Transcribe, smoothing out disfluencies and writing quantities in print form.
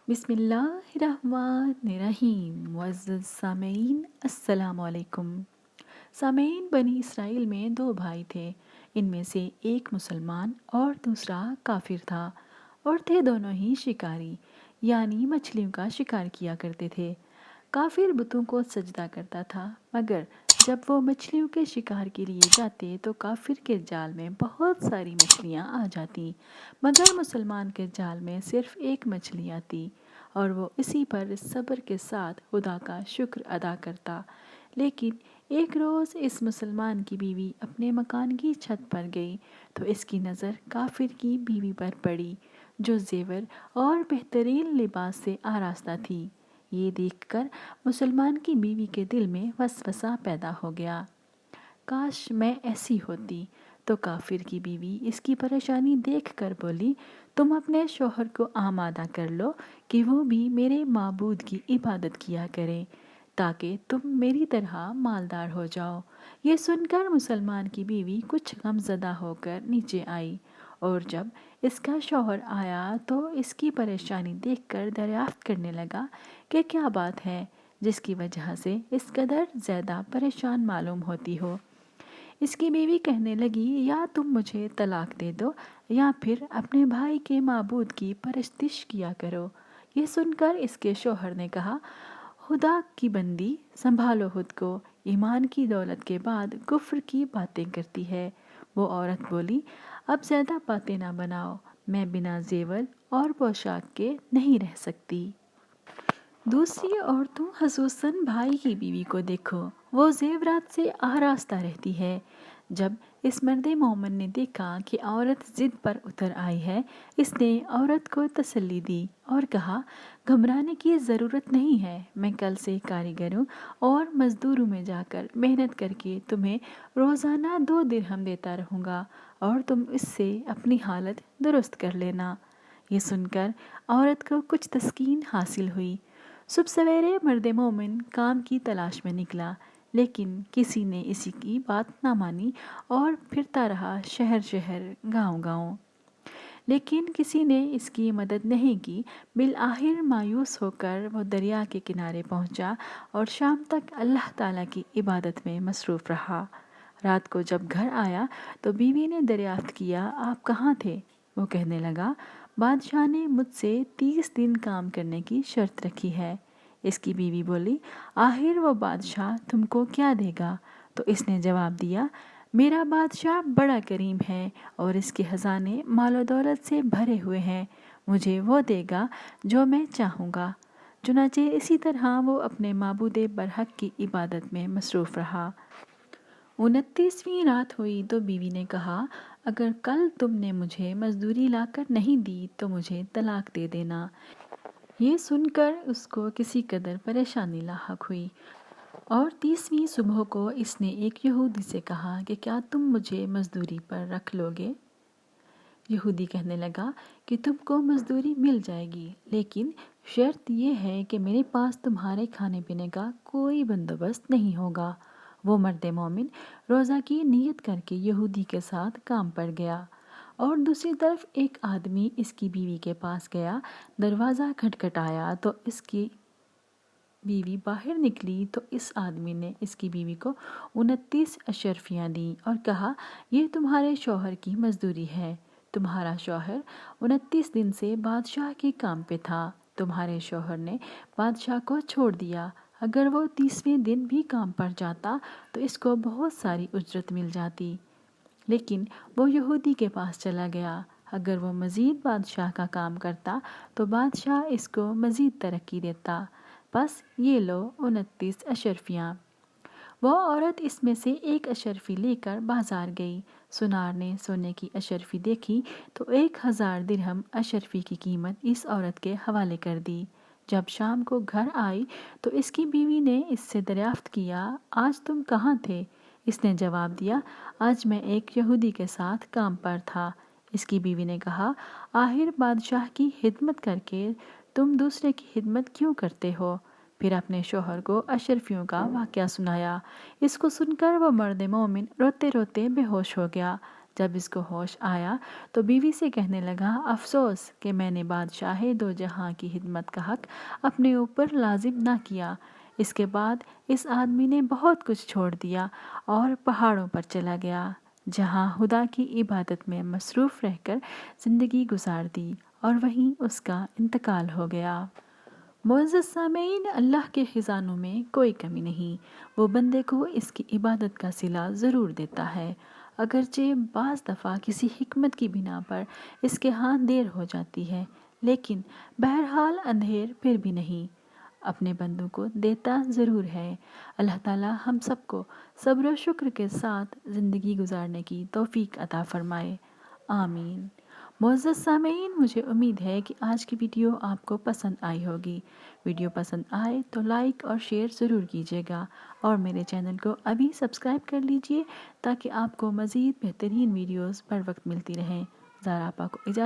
بسم اللہ الرحمن الرحیم۔ معزز سامعین، السلام علیکم۔ سامعین، بنی اسرائیل میں دو بھائی تھے۔ ان میں سے ایک مسلمان اور دوسرا کافر تھا، اور تھے دونوں ہی شکاری، یعنی مچھلیوں کا شکار کیا کرتے تھے۔ کافر بتوں کو سجدہ کرتا تھا، مگر جب وہ مچھلیوں کے شکار کے لیے جاتے تو کافر کے جال میں بہت ساری مچھلیاں آ جاتی، مگر مسلمان کے جال میں صرف ایک مچھلی آتی، اور وہ اسی پر صبر کے ساتھ خدا کا شکر ادا کرتا۔ لیکن ایک روز اس مسلمان کی بیوی اپنے مکان کی چھت پر گئی تو اس کی نظر کافر کی بیوی پر پڑی، جو زیور اور بہترین لباس سے آراستہ تھی۔ یہ دیکھ کر مسلمان کی بیوی کے دل میں وسوسہ پیدا ہو گیا، کاش میں ایسی ہوتی۔ تو کافر کی بیوی اس کی پریشانی دیکھ کر بولی، تم اپنے شوہر کو آمادہ کر لو کہ وہ بھی میرے معبود کی عبادت کیا کرے، تاکہ تم میری طرح مالدار ہو جاؤ۔ یہ سن کر مسلمان کی بیوی کچھ غمزدہ ہو کر نیچے آئی، اور جب اس کا شوہر آیا تو اس کی پریشانی دیکھ کر دریافت کرنے لگا کہ کیا بات ہے جس کی وجہ سے اس قدر زیادہ پریشان معلوم ہوتی ہو۔ اس کی بیوی کہنے لگی، یا تم مجھے طلاق دے دو یا پھر اپنے بھائی کے معبود کی پرستش کیا کرو۔ یہ سن کر اس کے شوہر نے کہا، خدا کی بندی، سنبھالو خود کو، ایمان کی دولت کے بعد کفر کی باتیں کرتی ہے۔ وہ عورت بولی، اب زیادہ باتیں نہ بناؤ، میں بنا زیور اور پوشاک کے نہیں رہ سکتی۔ دوسری عورتوں خصوصاً بھائی کی بیوی کو دیکھو، وہ زیورات سے آراستہ رہتی ہے۔ جب اس مرد مومن نے دیکھا کہ عورت ضد پر اتر آئی ہے، اس نے عورت کو تسلی دی اور کہا، گھبرانے کی ضرورت نہیں ہے، میں کل سے کاریگروں اور مزدوروں میں جا کر محنت کر کے تمہیں روزانہ 2 درہم دیتا رہوں گا، اور تم اس سے اپنی حالت درست کر لینا۔ یہ سن کر عورت کو کچھ تسکین حاصل ہوئی۔ صبح سویرے مرد مومن کام کی تلاش میں نکلا، لیکن کسی نے اسی کی بات نہ مانی اور پھرتا رہا شہر شہر، گاؤں گاؤں، لیکن کسی نے اس کی مدد نہیں کی۔ بالآخر مایوس ہو کر وہ دریا کے کنارے پہنچا اور شام تک اللہ تعالیٰ کی عبادت میں مصروف رہا۔ رات کو جب گھر آیا تو بیوی نے دریافت کیا، آپ کہاں تھے؟ وہ کہنے لگا، بادشاہ نے مجھ سے 30 دن کام کرنے کی شرط رکھی ہے۔ اس کی بیوی بولی، آخر وہ بادشاہ تم کو کیا دے گا؟ تو اس نے جواب دیا، میرا بادشاہ بڑا کریم ہے اور اس کے خزانے مال و دولت سے بھرے ہوئے ہیں، مجھے وہ دے گا جو میں چاہوں گا۔ چنانچہ اسی طرح وہ اپنے معبود برحق کی عبادت میں مصروف رہا۔ 29ویں رات ہوئی تو بیوی نے کہا، اگر کل تم نے مجھے مزدوری لا کر نہیں دی تو مجھے طلاق دے دینا۔ یہ سن کر اس کو کسی قدر پریشانی لاحق ہوئی، اور 30ویں صبح کو اس نے ایک یہودی سے کہا کہ کیا تم مجھے مزدوری پر رکھ لو گے؟ یہودی کہنے لگا کہ تم کو مزدوری مل جائے گی، لیکن شرط یہ ہے کہ میرے پاس تمہارے کھانے پینے کا کوئی بندوبست نہیں ہوگا۔ وہ مرد مومن روزہ کی نیت کر کے یہودی کے ساتھ کام پر گیا، اور دوسری طرف ایک آدمی اس کی بیوی کے پاس گیا، دروازہ کھٹکھٹایا تو اس کی بیوی باہر نکلی تو اس آدمی نے اس کی بیوی کو 29 اشرفیاں دیں اور کہا، یہ تمہارے شوہر کی مزدوری ہے۔ تمہارا شوہر 29 دن سے بادشاہ کے کام پہ تھا، تمہارے شوہر نے بادشاہ کو چھوڑ دیا، اگر وہ 30ویں دن بھی کام پر جاتا تو اس کو بہت ساری اجرت مل جاتی، لیکن وہ یہودی کے پاس چلا گیا، اگر وہ مزید بادشاہ کا کام کرتا تو بادشاہ اس کو مزید ترقی دیتا، بس یہ لو 29 اشرفیاں۔ وہ عورت اس میں سے ایک اشرفی لے کر بازار گئی، سنار نے سونے کی اشرفی دیکھی تو 1000 درہم اشرفی کی قیمت اس عورت کے حوالے کر دی۔ جب شام کو گھر آئی تو اس کی بیوی نے اس سے دریافت کیا، آج تم کہاں تھے؟ اس نے جواب دیا، آج میں ایک یہودی کے ساتھ کام پر تھا۔ اس کی بیوی نے کہا، آخر بادشاہ کی خدمت کر کے تم دوسرے کی خدمت کیوں کرتے ہو؟ پھر اپنے شوہر کو اشرفیوں کا واقعہ سنایا۔ اس کو سن کر وہ مرد مومن روتے روتے بے ہوش ہو گیا۔ جب اس کو ہوش آیا تو بیوی سے کہنے لگا، افسوس کہ میں نے بادشاہ دو جہاں کی خدمت کا حق اپنے اوپر لازم نہ کیا۔ اس کے بعد اس آدمی نے بہت کچھ چھوڑ دیا اور پہاڑوں پر چلا گیا، جہاں خدا کی عبادت میں مصروف رہ کر زندگی گزار دی، اور وہیں اس کا انتقال ہو گیا۔ معزز سامعین، اللہ کے خزانوں میں کوئی کمی نہیں۔ وہ بندے کو اس کی عبادت کا صلہ ضرور دیتا ہے، اگرچہ بعض دفعہ کسی حکمت کی بنا پر اس کے ہاں دیر ہو جاتی ہے، لیکن بہرحال اندھیر پھر بھی نہیں، اپنے بندوں کو دیتا ضرور ہے۔ اللہ تعالی ہم سب کو صبر و شکر کے ساتھ زندگی گزارنے کی توفیق عطا فرمائے، آمین۔ معزز سامعین، مجھے امید ہے کہ آج کی ویڈیو آپ کو پسند آئی ہوگی۔ ویڈیو پسند آئے تو لائک اور شیئر ضرور کیجیے گا، اور میرے چینل کو ابھی سبسکرائب کر لیجیے تاکہ آپ کو مزید بہترین ویڈیوز بر وقت ملتی رہیں۔ زارا آپا کو اجازت